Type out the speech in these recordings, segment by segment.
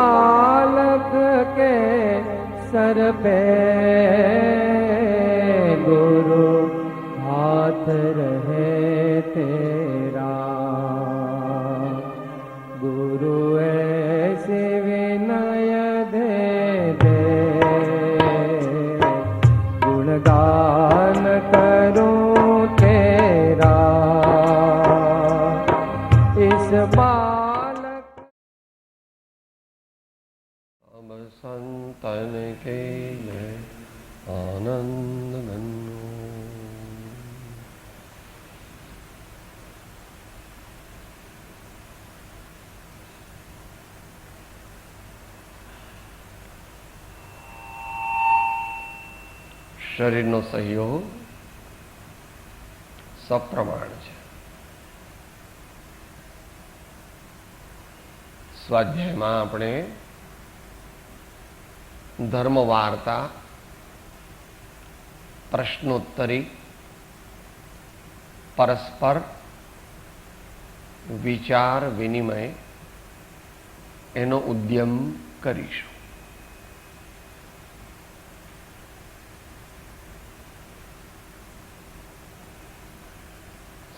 बालक के सर पे गुरु हाथ रहे तेरा, गुरु ऐसे विनय दे दे, गुणगान करूं तेरा इस बालक। अब संतन के आनंद गन्नो, શરીરનો સહયોગ સપ્રમાણ છે. સ્વાધ્યાયમાં આપણે ધર્મ વાર્તા, પ્રશ્નોત્તરી, પરસ્પર વિચાર વિનિમય એનો ઉદ્યમ કરીશું.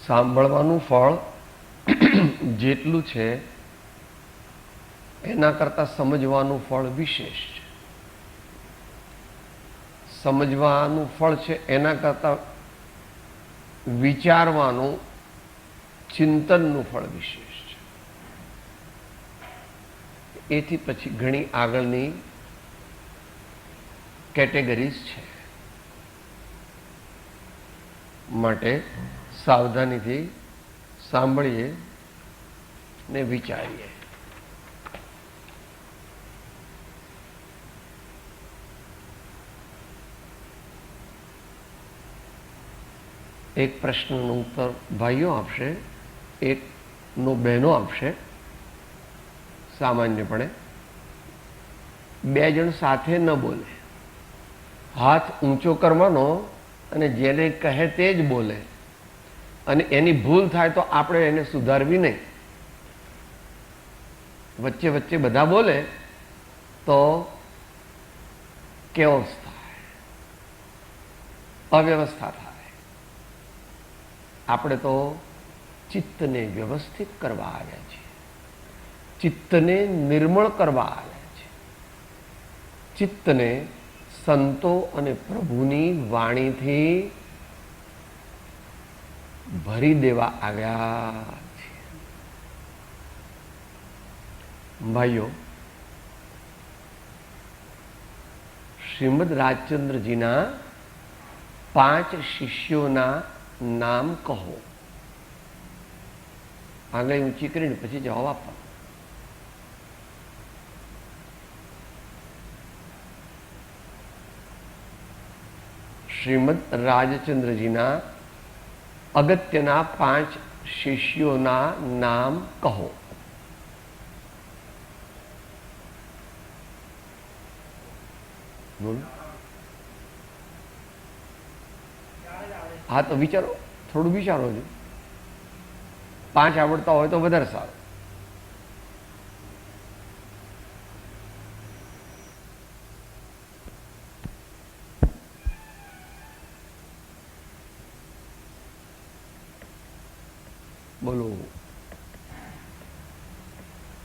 સાંભળવાનું ફળ જેટલું છે એના કરતાં સમજવાનું ફળ વિશેષ છે. સમજવાનું ફળ છે એના કરતાં વિચારવાનું, ચિંતનનું ફળ વિશેષ છે. એથી પછી ઘણી આગળની કેટેગરીઝ છે. માટે સાવધાનીથી સાંભળીએ ને વિચારીએ. એક પ્રશ્નનો ઉત્તર ભાઈઓ આપશે, એકનો બહેનો આપશે. સામાન્યપણે બે જણ સાથે ન બોલે, હાથ ઊંચો કરવાનો અને જેને કહે તે જ બોલે, અને એની ભૂલ થાય તો આપણે એને સુધારવી નહીં. વચ્ચે વચ્ચે બધા બોલે તો કેઓસ થાય, અવ્યવસ્થા થાય. આપણે તો ચિત્તને વ્યવસ્થિત કરવા આવ્યા છીએ, ચિત્તને નિર્મળ કરવા આવ્યા છીએ, ચિત્તને સંતો અને પ્રભુની વાણીથી ભરી દેવા આવ્યા છે. ભાઈઓ, શ્રીમદ રાજચંદ્રજીના 5 શિષ્યોના નામ કહો. આંગળી ઊંચી કરીને પછી જવાબ આપવાનો. શ્રીમદ રાજચંદ્રજીના અગત્યના 5 શિષ્યોના નામ કહો. હા, તો વિચારો, થોડું વિચારો છો. 5 આવડતા હોય તો વધારે સારું. બોલો.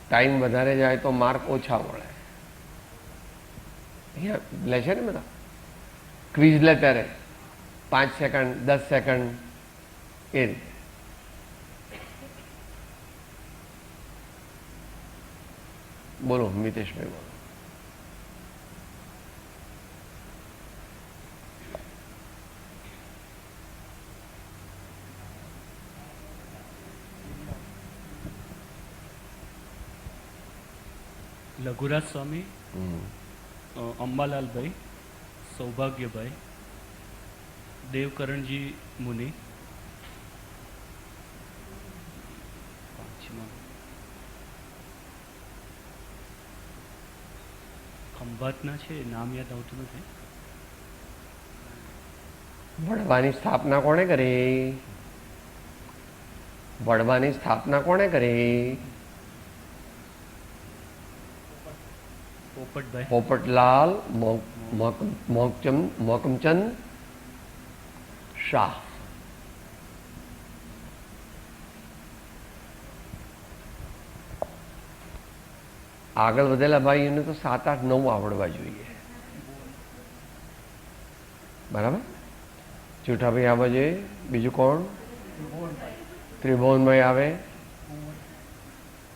ટાઈમ વધારે જાય તો માર્ક ઓછા મળે. અહીંયા લે છે ને બધા ક્વિઝ લે ત્યારે 5 સેકન્ડ 10 સેકન્ડ એ રીતે. બોલો મિતેશભાઈ, બોલો. લઘુરાજ સ્વામી, અંબાલાલભાઈ, સૌભાગ્યભાઈ, દેવકરણજી મુનિ, ખંભાતના છે, નામ યાદ આવતું નથી. વડવાની સ્થાપના કોણે કરી? વડવાની સ્થાપના કોણે કરી? પોપટભાઈ. પોપટલાલ મોહકમચંદ શાહ. આગળ વધેલા ભાઈઓને તો 7, 8, 9 આવડવા જોઈએ. બરાબર. જૂઠાભાઈ આવવા જોઈએ. બીજું કોણ? ત્રિભુવનભાઈ આવે,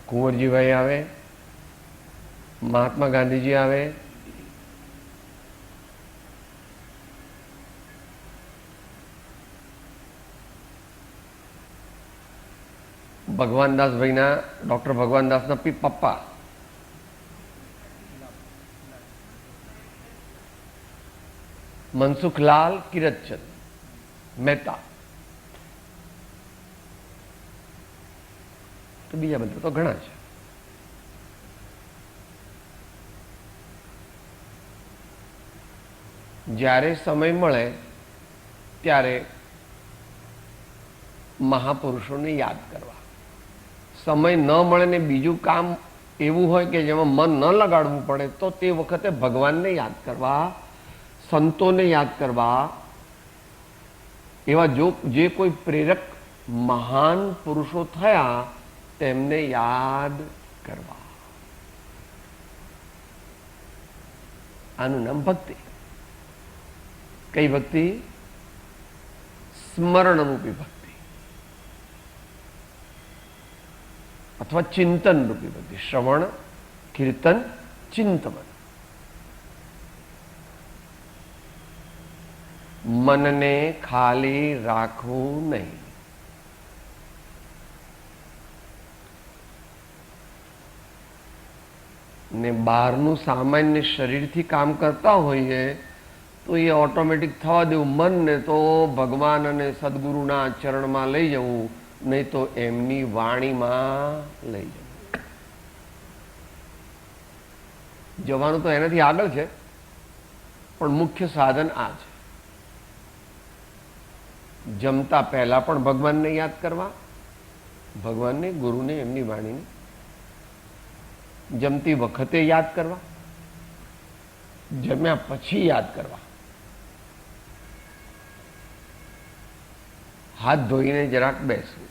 કુંવરજીભાઈ આવે, મહાત્મા ગાંધીજી આવે, ભગવાનદાસભાઈના ડૉક્ટર ભગવાનદાસના પપ્પા મનસુખલાલ કિરતચંદ મહેતા. તો બીજા બધા તો ઘણા છે. જ્યારે સમય મળે ત્યારે મહાપુરુષોને યાદ કરવા. સમય ન મળે ને બીજું કામ એવું હોય કે જેમાં મન ન લગાડવું પડે તો તે વખતે ભગવાનને યાદ કરવા, સંતોને યાદ કરવા, એવા જે કોઈ પ્રેરક મહાન પુરુષો થયા તેમને યાદ કરવા. આનું નામ ભક્તિ. કઈ ભક્તિ? સ્મરણ રૂપી ભક્તિ અથવા ચિંતન રૂપી ભક્તિ. શ્રવણ, કીર્તન, ચિંતન. મનને ખાલી રાખવું નહીં. ને બહારનું સામાન્ય શરીરથી કામ કરતા હોઈએ તો એ ઓટોમેટિક થવા દેવું. મનને તો ભગવાન અને સદગુરુના ચરણમાં લઈ જવું, નહીં તો એમની વાણીમાં લઈ જવું. જવાનું તો એનાથી આગળ છે, પણ મુખ્ય સાધન આ છે. જમતા પહેલા પણ ભગવાનને યાદ કરવા, ભગવાનને, ગુરુને, એમની વાણીને. જમતી વખતે યાદ કરવા, જમ્યા પછી યાદ કરવા. હાથ ધોઈને જરાક બેસવું.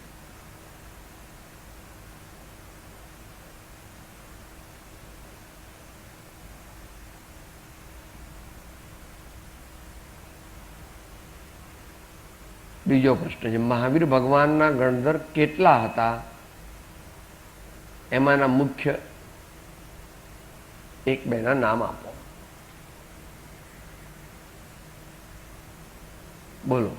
બીજો પ્રશ્ન છે, મહાવીર ભગવાનના ગણધર કેટલા હતા? એમાંના મુખ્ય 1-2 ના નામ આપો. બોલો.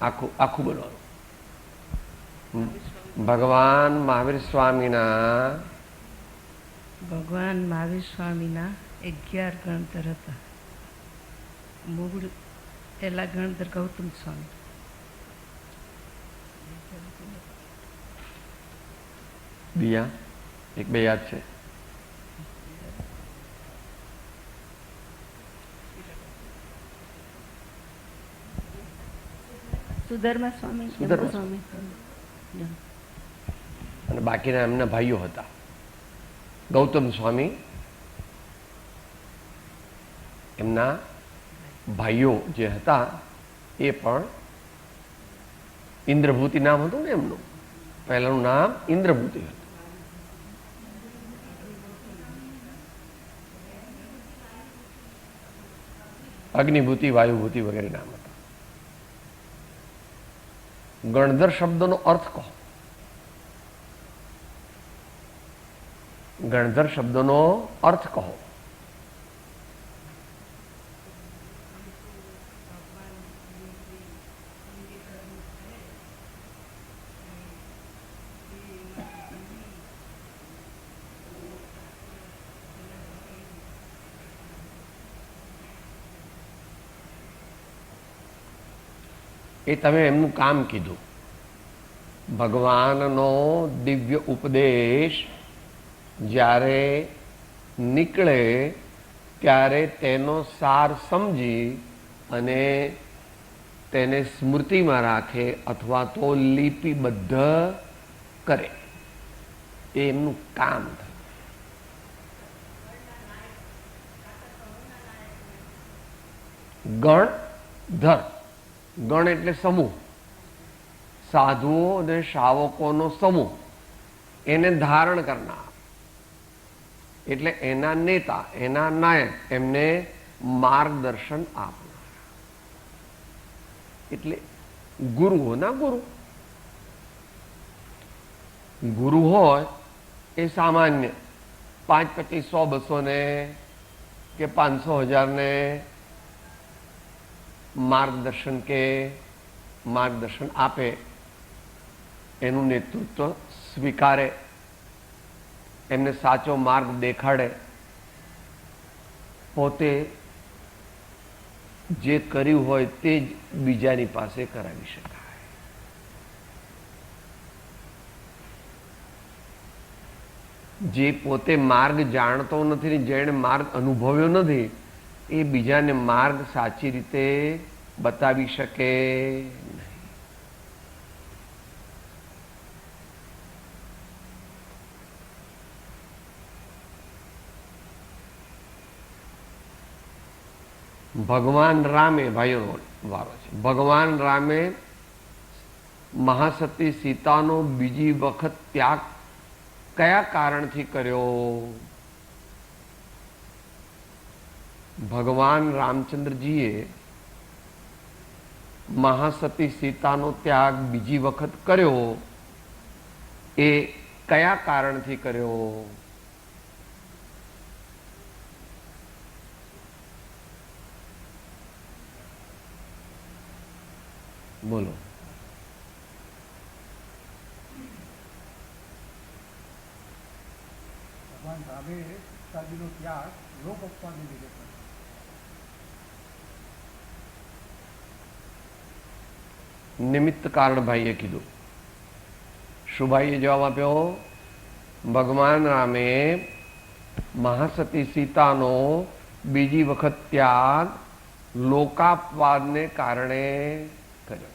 આખું બોલવાનું. ભગવાન મહાવીર સ્વામીના 11 ગણધર હતા. મૂળ પહેલા ગણધર ગૌતમ સ્વામી. બીજા 1-2 યાદ છે? સુધર્મા સ્વામી, સુધર્મા સ્વામી. અને બાકીના એમના ભાઈઓ હતા. ગૌતમ સ્વામી એમના ભાઈઓ જે હતા એ પણ ઇન્દ્રભૂતિ નામ હતું ને એમનું. પહેલાનું નામ ઇન્દ્રભૂતિ હતું. અગ્નિભૂતિ, વાયુભૂતિ વગેરે નામ હતા. ગણધર શબ્દનો અર્થ કહો. ગણધર શબ્દનો અર્થ કહો. એ તમે એમનું કામ કીધું. ભગવાનનો દિવ્ય ઉપદેશ જ્યારે નીકળે ત્યારે તેનો સાર સમજી અને તેને સ્મૃતિમાં રાખે અથવા તો લિપિબદ્ધ કરે, એ એમનું કામ થયું. ગણધર. ગણ એટલે સમૂહ, સાધુઓ અને શ્રાવકોનો સમૂહ, એને ધારણ કરનાર એટલે એના નેતા, એના નાયક, એમને માર્ગદર્શન આપનાર એટલે ગુરુઓના ગુરુ. ગુરુ હોય એ સામાન્ય 5, 25, 100, 200 ને કે 500, 1000 ને માર્ગદર્શન આપે, એનું નેતૃત્વ સ્વીકારે, એમને સાચો માર્ગ દેખાડે, પોતે જે કર્યું હોય તે જ બીજાની પાસે કરાવી શકાય. જે પોતે માર્ગ જાણતો નથી ને જેણે માર્ગ અનુભવ્યો નથી એ બીજાને માર્ગ સાચી રીતે બતાવી શકે નહીં. ભગવાન રામે, ભાઈઓનો વારો છે, ભગવાન રામે મહાસતી સીતાનો બીજી વખત ત્યાગ કયા કારણથી કર્યો? ભગવાન રામચંદ્રજીએ મહાસતી સીતાનો ત્યાગ બીજી વખત કર્યો એ કયા કારણથી કર્યો? બોલો. ભગવાન રામે સીતાજીનો ત્યાગ લોક અપવાદને લીધે કર્યો. નિમિત્ત કારણ ભાઈએ કીધું. શું ભાઈએ જવાબ આપ્યો? ભગવાન રામે મહાસતી સીતાનો બીજી વખત ત્યાગ લોકાપવાદને કારણે કર્યો.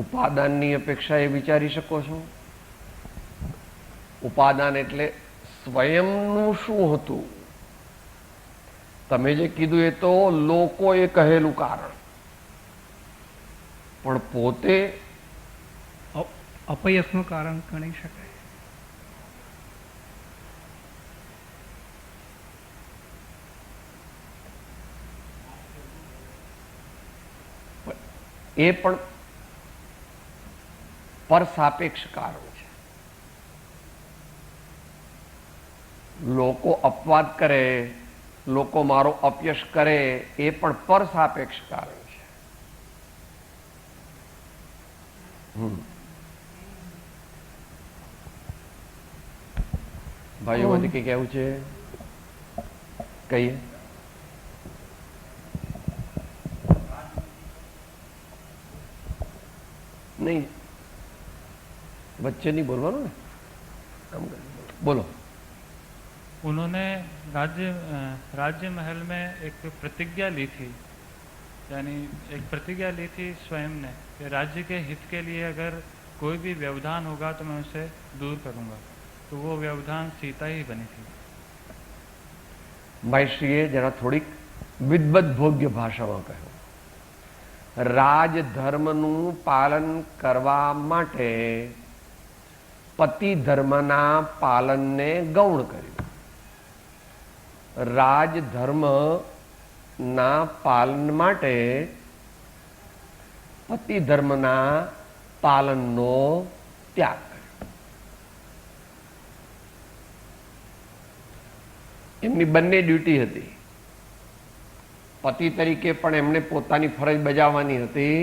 ઉપાદાનની અપેક્ષા એ વિચારી શકો છો? ઉપાદાન એટલે સ્વયંનું શું હતું? તમે જે કીધું એ તો લોકોએ કહેલું કારણ, પણ પોતે અપયશનું કારણ ગણી શકાય. એ પણ પર સાપેક્ષ કારણ છે. લોકો અપવાદ કરે, લોકો મારો અપયશ કરે, એ પણ પર સાપેક્ષ કારણ છે. ભાઈઓ માંથી કઈ કહેવું છે? કહીએ. नहीं बच्चे नहीं बोलवानो ने बोलो. उन्होंने राज्य महल में एक प्रतिज्ञा ली थी, यानी एक प्रतिज्ञा ली थी स्वयं ने कि राज्य के हित के लिए अगर कोई भी व्यवधान होगा तो मैं उसे दूर करूंगा. तो वो व्यवधान सीता ही बनी थी. भाई श्रीए जरा थोड़ी विद्वत भोग्य भाषा में कहो. રાજધર્મનું પાલન કરવા માટે પતિ ધર્મના પાલનને ગૌણ કર્યું. રાજધર્મના પાલન માટે પતિ ધર્મના પાલનનો ત્યાગ કર્યો. એમની બંને ડ્યુટી હતી. પતિ તરીકે પણ એમને પોતાની ફરજ બજાવવાની હતી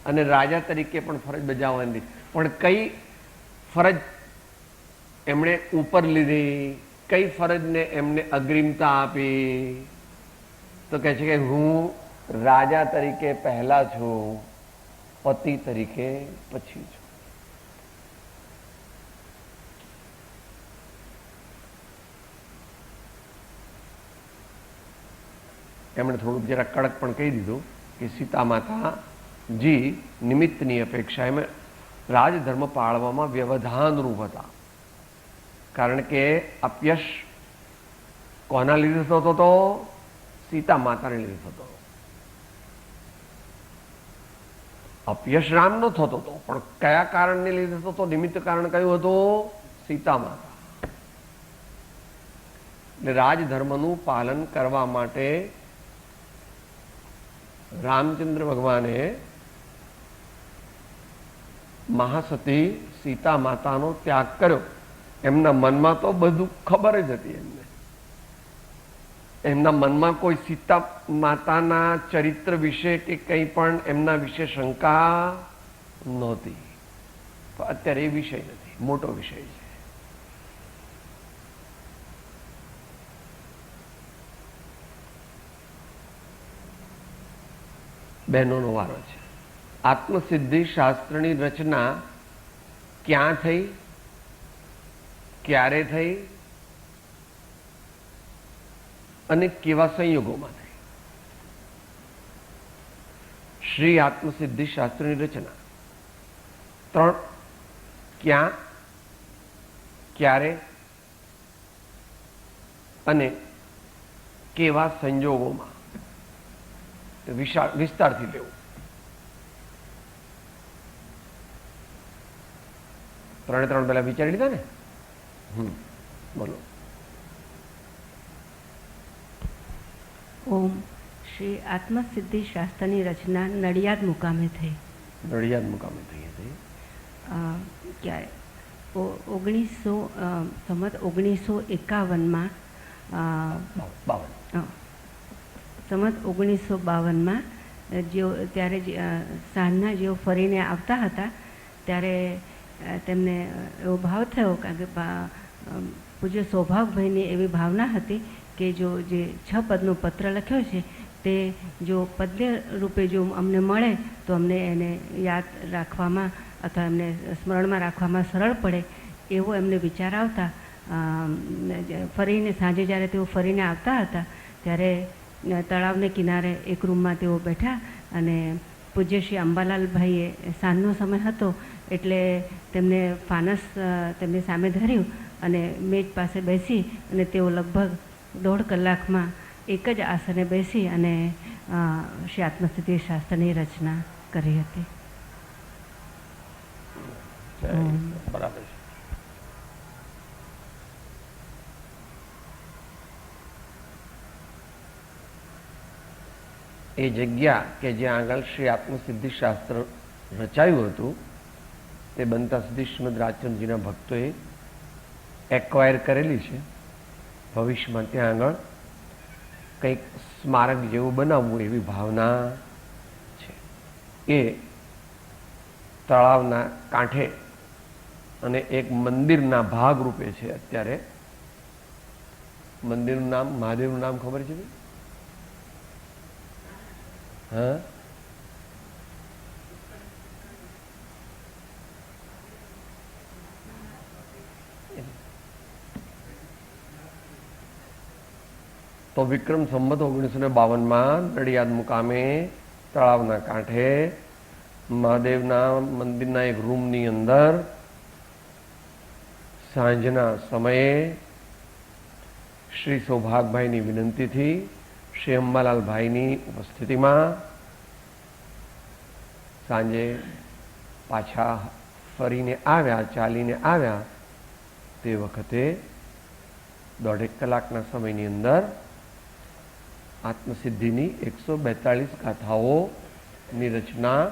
અને રાજા તરીકે પણ ફરજ બજાવવાની. પણ કઈ ફરજ એમણે ઉપર લીધી, કઈ ફરજને એમને અગ્રિમતા આપી? તો કહે છે કે હું રાજા તરીકે પહેલા છું, પતિ તરીકે પછી છું. એમણે થોડુંક જરા કડક પણ કહી દીધું કે સીતા માતાજી નિમિત્તની અપેક્ષા એમ રાજધર્મ પાળવામાં વ્યવધાનરૂપ હતા. કારણ કે અપયશ કોના લીધે થતો હતો? સીતા માતાને લીધે થતો હતો. અપયશ રામનો થતો હતો, પણ કયા કારણને લીધે થતો હતો? નિમિત્ત કારણ કયું હતું? સીતા માતા. એટલે રાજધર્મનું પાલન કરવા માટે રામચંદ્ર ભગવાને મહાસતી સીતા માતાનો ત્યાગ કર્યો. એમના મનમાં તો બધું ખબર જ હતી. એમના મનમાં કોઈ સીતા માતાના ચરિત્ર વિશે કે કંઈ પણ એમના વિશે શંકા નહોતી. અત્યારે એ વિષય નથી, મોટો વિષય છે. બહેનોનો વારો છે. આત્મસિદ્ધિ શાસ્ત્રની રચના ક્યાં થઈ, ક્યારે થઈ અને કેવા સંયોગોમાં થઈ? શ્રી આત્મસિદ્ધિ શાસ્ત્રની રચના 3. ક્યાં, ક્યારે અને કેવા સંજોગોમાં? વિસ્તારથી લેવું. 3 પહેલા વિચારી લીધા ને? બોલો. ઓમ. શ્રી આત્મસિદ્ધિ શાસ્ત્રની રચના નડિયાદ મુકામે થઈ. નડિયાદ મુકામે થઈ હતી. ક્યારે? 1951માં સંમત 1952માં ત્યારે સાંજના જેઓ ફરીને આવતા હતા ત્યારે તેમને એવો ભાવ થયો, કારણ કે પૂજ્ય સૌભાગભાઈની એવી ભાવના હતી કે જે 6 પદનો પત્ર લખ્યો છે તે જો પદ્ય રૂપે જો અમને મળે તો અમને એને યાદ રાખવામાં અથવા એમને સ્મરણમાં રાખવામાં સરળ પડે એવો એમને વિચાર આવતા ફરીને સાંજે જ્યારે તેઓ ફરીને આવતા હતા ત્યારે તળાવને કિનારે એક રૂમમાં તેઓ બેઠા અને પૂજ્ય શ્રી અંબાલાલભાઈએ સાંજનો સમય હતો એટલે તેમને ફાનસ તેમની સામે ધર્યું અને મેજ પાસે બેસી અને તેઓ લગભગ 1.5 કલાકમાં એક જ આસને બેસી અને શ્રી આત્મસિદ્ધિ શાસ્ત્રની રચના કરી હતી. બરાબર છે. એ જગ્યા કે જ્યાં આગળ શ્રી આત્મસિદ્ધિ શાસ્ત્ર રચાયું હતું તે બનતા સુધી શ્રીમદ રાજચંદ્રજીના ભક્તોએ એક્વાયર કરેલી છે. ભવિષ્યમાં ત્યાં આગળ કંઈક સ્મારક જેવું બનાવવું એવી ભાવના છે. એ તળાવના કાંઠે અને એક મંદિરના ભાગરૂપે છે. અત્યારે મંદિરનું નામ, મહાદેવનું નામ ખબર છે? હા, તો વિક્રમ સંવત 1952માં નડિયાદ મુકામે તળાવના કાંઠે મહાદેવના મંદિરના એક રૂમની અંદર સાંજના સમયે શ્રી સૌભાગભાઈની વિનંતીથી શ્રી અંબાલાલભાઈની ઉપસ્થિતિમાં સાંજે પાછા ફરીને આવ્યા, ચાલીને આવ્યા તે વખતે 1.5 કલાકના સમયની અંદર આત્મસિદ્ધિની 142 ગાથાઓની રચના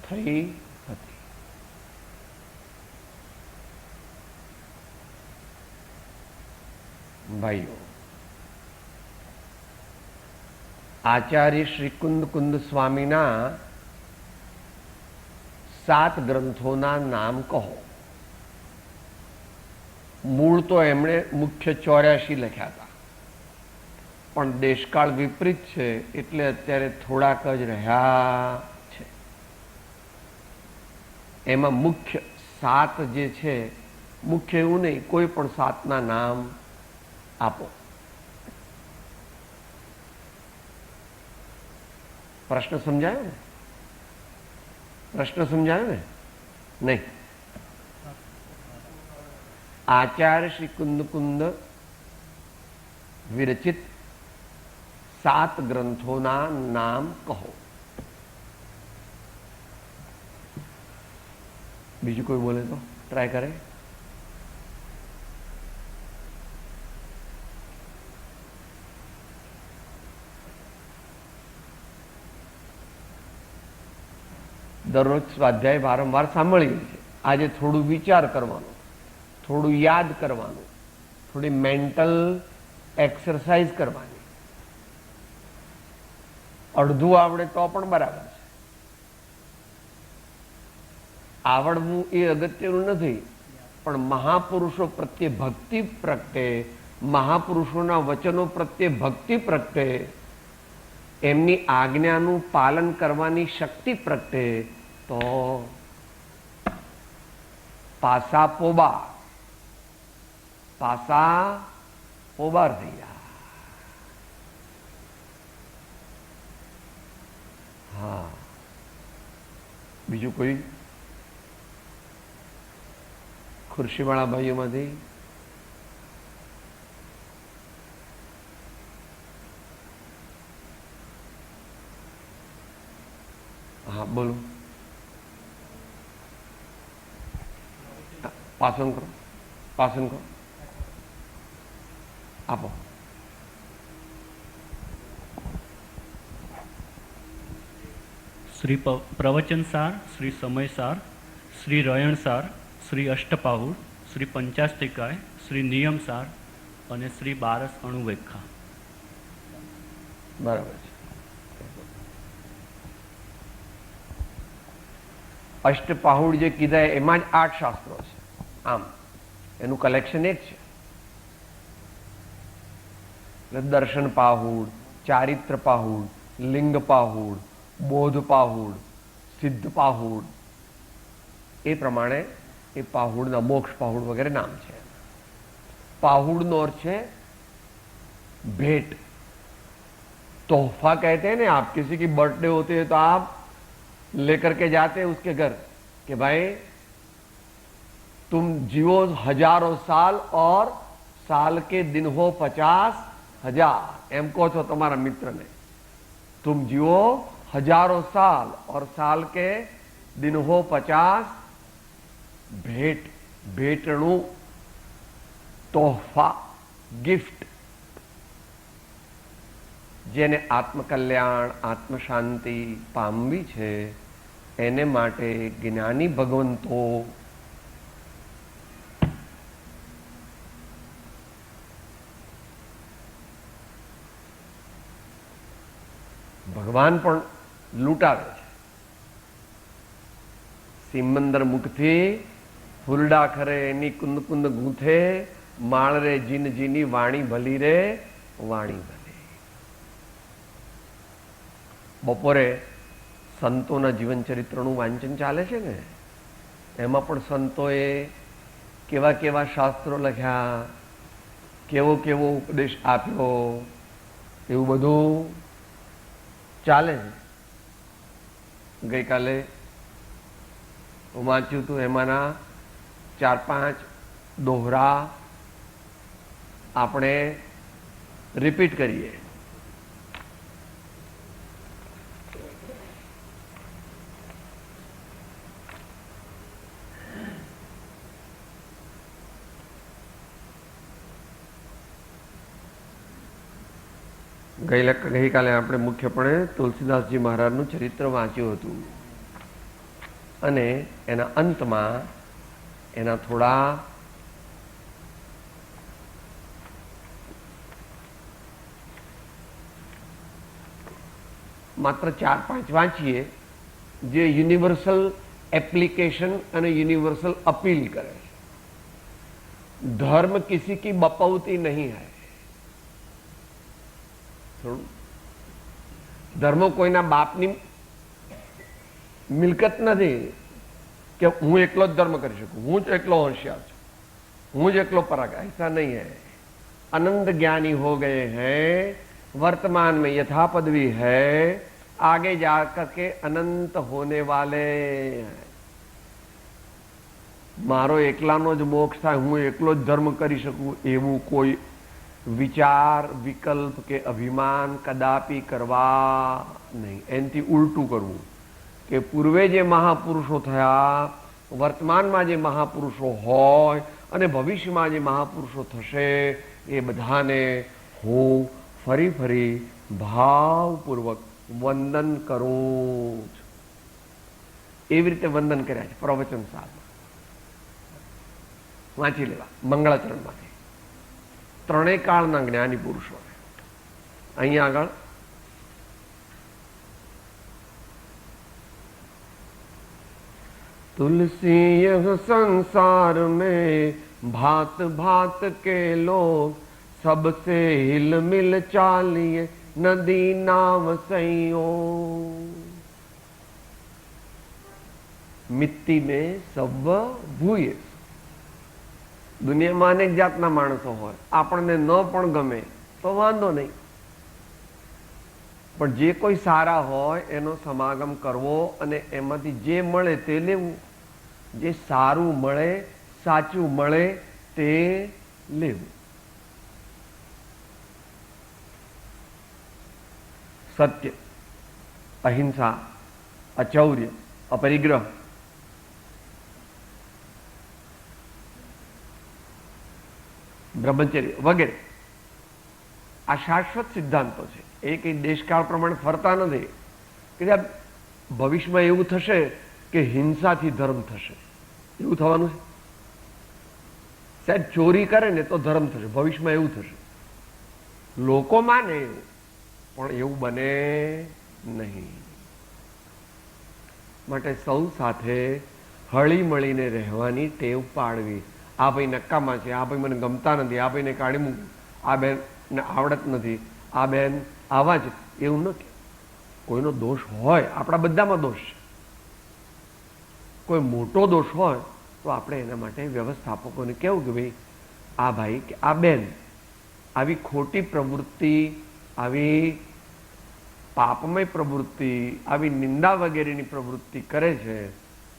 થઈ હતી. ભાઈઓ, આચાર્ય શ્રી કુંદ સ્વામીના 7 ગ્રંથોના નામ કહો. મૂળ તો એમણે મુખ્ય 84 લખ્યા હતા, પણ દેશકાળ વિપરીત છે એટલે અત્યારે થોડાક જ રહ્યા છે. એમાં મુખ્ય 7 જે છે, મુખ્ય એવું નહીં, કોઈ પણ 7ના નામ આપો. પ્રશ્ન સમજાયો ને? પ્રશ્ન સમજાયો ને? નહીં. આચાર્ય શ્રી કુંદ વિરચિત 7 ગ્રંથોના નામ કહો. બીજું કોઈ બોલે તો ટ્રાય કરે. દરરોજ સ્વાધ્યાય વારંવાર સાંભળીએ છીએ. આજે થોડું વિચાર કરવાનો, થોડું યાદ કરવાનું, થોડી મેન્ટલ એક્સરસાઇઝ કરવાની. અડધું આવડે તો પણ બરાબર છે. આવડવું એ અગત્યનું નથી, પણ મહાપુરુષો પ્રત્યે ભક્તિ પ્રગટે, મહાપુરુષોના વચનો પ્રત્યે ભક્તિ પ્રગટે, એમની આજ્ઞાનું પાલન કરવાની શક્તિ પ્રગટે તો પાસા પોબાર થઈ જાય. હા, બીજું કોઈ ખુરશીવાળા ભાઈઓમાંથી? હા, બોલો. પાસન કરો. આપો. શ્રી પ્રવચનસાર, શ્રી સમયસાર, શ્રી રયણસાર, શ્રી અષ્ટપાહુર, શ્રી પંચાષ્ટિકાય, શ્રી નિયમસાર અને શ્રી બારસ અણુવેખા. બરાબર છે. અષ્ટપાહુડ જે કીધા એમાં જ 8 શાસ્ત્રો છે. આમ એનું કલેક્શન એક છે. દર્શન પાહુડ, ચારિત્ર પાહુડ, લિંગ પાહુડ, બોધ પાહુડ, સિદ્ધ પાહુડ, એ પ્રમાણે એ પાહુડના મોક્ષ પાહુડ વગેરે નામ છે. पाहुड़ अर्थ है भेंट, तोहफा कहते हैं ना। आप किसी की बर्थडे होती है तो आप लेकर के जाते हैं उसके घर कि भाई तुम जियो हजारों साल और साल के दिन हो 50,000 एम कहो छो तमारा मित्र ने। तुम जियो हजारों साल और साल के दिन हो 50। भेंट, भेटणु, तोहफा, गिफ्ट, जेने आत्मकल्याण आत्म शांति पामवी छे एने माटे ज्ञानी भगवंतो भगवान पण लूटावे छे। सिमंदर मुखथी फूलडा खरे एनी कुंद कुंद गूंथे, माळ रे जीन जीनी वाणी भली रे वाणी भली। बपोरे संतोना जीवन चरित्रનું વાંચન ચાલે છે ને, એમાં પણ સંતોએ કેવા કેવા શાસ્ત્રો લખ્યા, કેવો કેવો ઉપદેશ આપ્યો, એવું બધું ચાલે છે। ગઈકાલે હું વાંચ્યું હતું, એમાંના 4-5 દોહરા આપણે રિપીટ કરીએ। ગઈકાલે આપણે મુખ્યપણે તુલસીદાસજી મહારાજનું ચરિત્ર વાંચ્યું હતું અને એના અંતમાં એના થોડા માત્ર 4-5 વાંચીએ જે યુનિવર્સલ એપ્લિકેશન અને યુનિवर्सल अपील करे। धर्म किसी की बपौती नहीं है। धर्म कोईना बापनी मिलकत नहीं कि हूँ एकलो धर्म कर सकूं, हूँ ज एकलो होशियार छूं, हूँ ज एकलो पराग, ऐसा नहीं है। अनंत ज्ञानी हो गए हैं, वर्तमान में यथा पदवी है, आगे जाकर के अनंत होने वाले हैं। મારો એકલાનો જ મોક્ષ થાય, હું એકલો જ ધર્મ કરી શકું, એવું કોઈ વિચાર, વિકલ્પ કે અભિમાન કદાપી કરવા નહીં. એનાથી ઉલટું કરવું કે પૂર્વે જે મહાપુરુષો થયા, વર્તમાનમાં જે મહાપુરુષો હોય અને ભવિષ્યમાં જે મહાપુરુષો થશે, એ બધાને હું ફરી ફરી ભાવપૂર્વક વંદન કરું છું. એવી રીતે વંદન કર્યા છે પ્રવચન સાહેબમાં. વાંચી લેવા મંગળાચરણમાંથી ત્રણેય કાળના જ્ઞાની પુરુષો. અહીંયા આગળ तुलसी यह संसार में भात भात के लोग सबसे हिल मिल चालिए नदी नाव सैयो मिट्टी में सब भूये. દુનિયામાં અનેક જાતના માણસો હોય, આપણને ન પણ ગમે તો વાંધો નહીં, પણ જે કોઈ સારા હોય એનો સમાગમ કરવો અને એમાંથી જે મળે તે લેવું. જે સારું મળે, સાચું મળે તે લેવું. સત્ય, અહિંસા, અચૌર્ય, અપરિગ્રહ, બ્રહ્મચર્ય વગેરે આ શાશ્વત સિદ્ધાંતો છે. એ કઈ દેશકાળ પ્રમાણે ફરતા નથી કે ભવિષ્યમાં એવું થશે કે હિંસાથી ધર્મ થશે, એવું થવાનું છે. સાહેબ ચોરી કરે ને તો ધર્મ થશે, ભવિષ્યમાં એવું થશે. લોકો માને એવું, પણ એવું બને નહીં. માટે સૌ સાથે હળી મળીને રહેવાની ટેવ પાડવી. આ ભાઈ નકામા છે, આ ભાઈ મને ગમતા નથી, આ ભાઈને કાઢી મૂકું, આ બેન આવડત નથી, આ બેન આવા જ, એવું નથી. કોઈનો દોષ હોય, આપણા બધામાં દોષ છે. કોઈ મોટો દોષ હોય તો આપણે એના માટે વ્યવસ્થાપકોને કહેવું કે ભાઈ આ ભાઈ કે આ બેન આવી ખોટી પ્રવૃત્તિ, આવી પાપમય પ્રવૃત્તિ, આવી નિંદા વગેરેની પ્રવૃત્તિ કરે છે,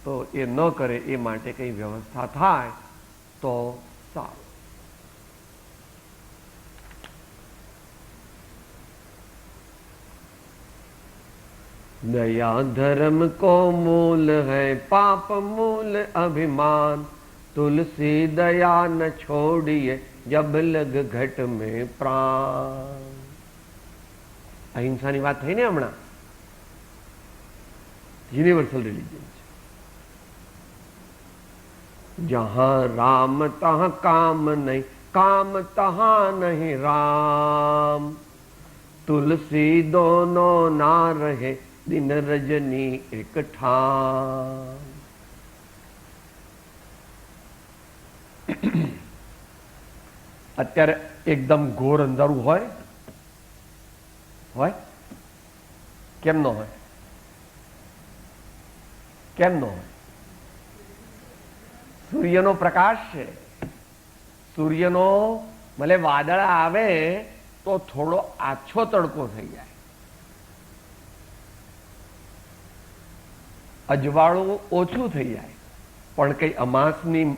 તો એ ન કરે એ માટે કંઈ વ્યવસ્થા થાય તો સારું. दया धर्म को मूल है पाप मूल अभिमान तुलसी दया न छोड़िए जब लग घट में प्राण. અહિંસાની વાત થઈ ને હમણાં, યુનિવર્સલ રિલીજન છે. જહાં રામ તહાં કામ નહીં, કામ તહાં નહીં રામ. तुलसी दोनों ना रहे दिन रजनी एक ठाम. અત્યારે એકદમ ઘોર અંધારું હોય, કેમ ન હોય? કેમ ન હોય? સૂર્યનો પ્રકાશ છે. સૂર્યનો ભલે વાદળ આવે તો થોડો આછો તડકો થઈ જાય, અજવાળું ઓછું થઈ જાય, પણ કઈ અમાસની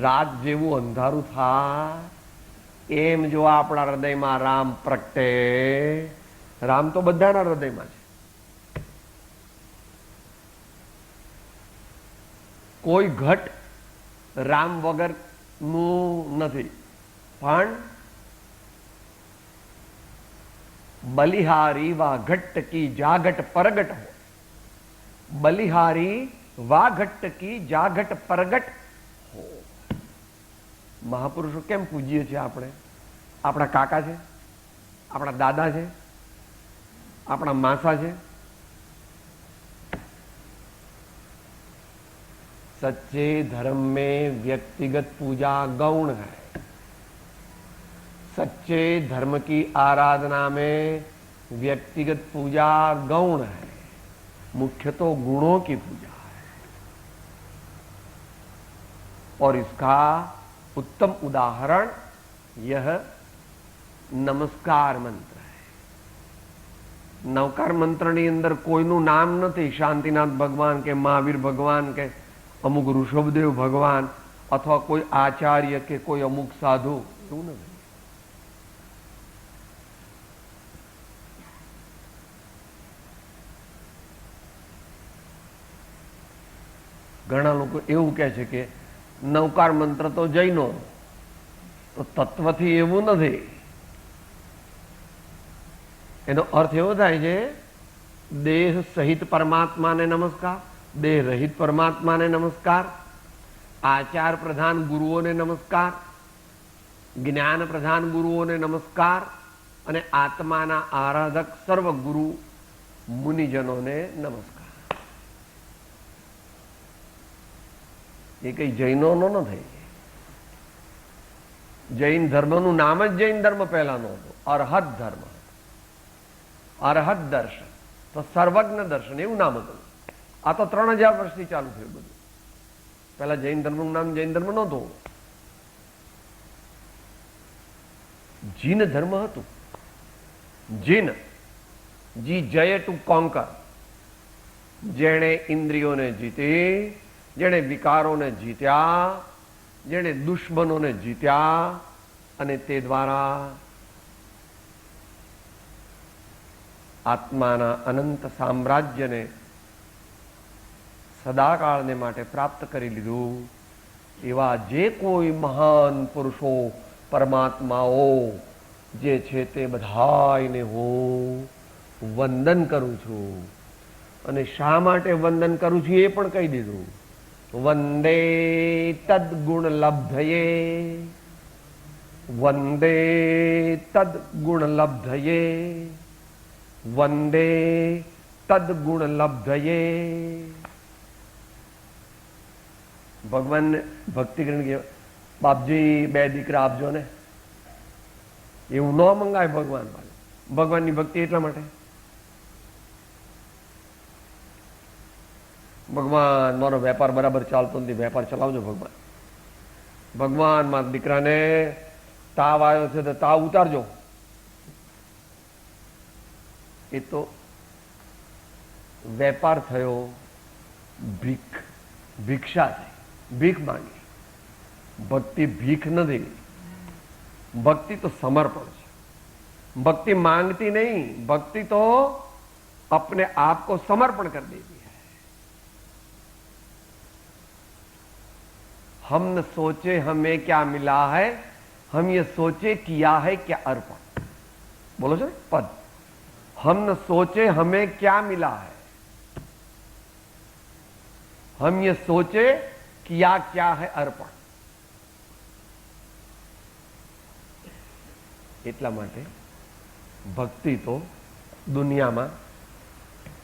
રાત જેવું અંધારું થાય એમ જો આપણા હૃદયમાં રામ પ્રગટે. રામ તો બધાના હૃદયમાં છે. કોઈ ઘટ રામ વગરનું નથી, પણ બલિહારી વા ઘટ્ટ કી જાગટ પરગટ હો. બલિહારી વા ઘટ્ટ કી જાગટ પરગટ હો. મહાપુરુષો કેમ પૂજીએ છીએ આપણે? આપણા કાકા છે, આપણા દાદા છે, આપણા માસા છે. सच्चे धर्म में व्यक्तिगत पूजा गौण है. सच्चे धर्म की आराधना में व्यक्तिगत पूजा गौण है, मुख्य तो गुणों की पूजा है. और इसका उत्तम उदाहरण यह नमस्कार मंत्र है. नवकार मंत्र ની અંદર કોઈનું નામ નથી, શાંતિનાથ ભગવાન કે મહાવીર ભગવાન કે અમુક ઋષભદેવ ભગવાન અથવા કોઈ આચાર્ય કે કોઈ અમુક સાધુ, એવું નથી. ઘણા લોકો એવું કહે છે કે નવકાર મંત્ર તો જૈનો, તો તત્વથી એવું નથી. એનો અર્થ એવો થાય છે દેહ સહિત પરમાત્માને નમસ્કાર, દેહ રહિત પરમાત્માને નમસ્કાર, આચાર પ્રધાન ગુરુઓને નમસ્કાર, જ્ઞાન પ્રધાન ગુરુઓને નમસ્કાર અને આત્માના આરાધક સર્વ ગુરુ મુનિજનોને નમસ્કાર. એ કઈ જૈનોનો નથી. જૈન ધર્મનું નામ જ જૈન ધર્મ પહેલાનો હતો, અરહત ધર્મ, અરહત દર્શન, તો સર્વજ્ઞ દર્શન એવું નામ હતું. આ તો 3000 વર્ષથી ચાલુ થયું બધું. પહેલા જૈન ધર્મનું નામ જૈન ધર્મ નહોતું, જીન ધર્મ હતું. જીન, જી જય ટુ કોન્કર, જેણે ઇન્દ્રિયોને જીતી, જેણે વિકારોને જીત્યા, જેણે દુશ્મનોને જીત્યા અને તે દ્વારા આત્માના અનંત સામ્રાજ્યને સદાકાળને માટે પ્રાપ્ત કરી લીધું, એવા જે કોઈ મહાન પુરુષો પરમાત્માઓ જે છે તે બધાને હું વંદન કરું છું. અને શા માટે વંદન કરું છું એ પણ કહી દીધું. વંદે તદ્ગુણ લબ્ધયે, વંદે તદ્ગુણ લબ્ધયે, વંદે તદ્ગુણ લબ્ધયે. ભગવાનને ભક્તિ કરીને કે બાપજી 2 દીકરા આપજો ને, એવું ન મંગાય ભગવાન પાસે. ભગવાનની ભક્તિ એટલા માટે, ભગવાન મારો વેપાર બરાબર ચાલતો નથી, વેપાર ચલાવજો ભગવાન. ભગવાન મારા દીકરાને તાવ આવ્યો છે તો તાવ ઉતારજો. એ તો વેપાર થયો, ભિક્ષા છે, ભીખ માંગી. ભક્તિ ભીખ નથી, ભક્તિ તો સમર્પણ છે. भक्ति मांगती नहीं, भक्ति तो अपने आप को समर्पण कर देती है. हम न सोचे हमें क्या मिला है, हम ये सोचे किया है क्या अर्पण. बोलो सर पद. हम न सोचे हमें क्या मिला है, हम ये सोचे किया क्या है अर्पण. એટલા માટે ભક્તિ તો દુનિયામાં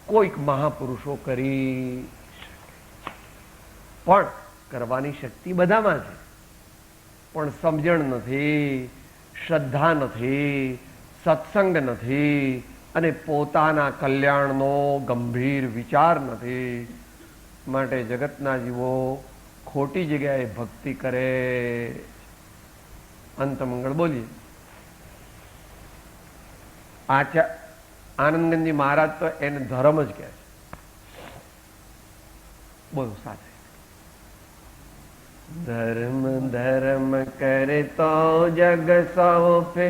કોઈક મહાપુરુષો કરી, પણ કરવાની શક્તિ બધામાં છે, પણ સમજણ નથી, શ્રદ્ધા નથી, સત્સંગ નથી અને પોતાના કલ્યાણનો ગંભીર વિચાર નથી. માટે જગતના જીવો ખોટી જગ્યાએ ભક્તિ કરે. અંત મંગળ બોલીએ. આનંદગંજી મહારાજ તો એને ધર્મ જ કહે છે. બોલો સાથે. ધર્મ ધર્મ કરે તો જગ સૌફે,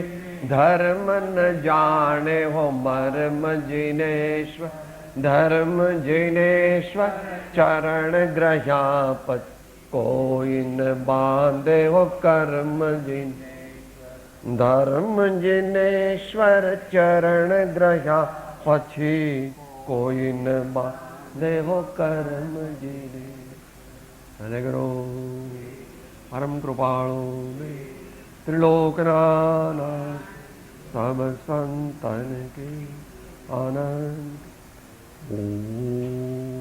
ધર્મ ન જાણે હો મર્મ જીનેશ્વર. ધર્મ જીનેશ્વર ચરણ ગ્રહ્યાપત, કોઈ ન બાંધે હો કર્મ જીન. ધર્મ જીનેશ્વર ચરણ ગ્રહ્યા પછી, કોઈ ન બાંધે હો કર્મ જીને. હરે ગુરુ પરમ કૃપાળુ ત્રિલોકનાથ સબ સંતન કે આનંદ. ઓમ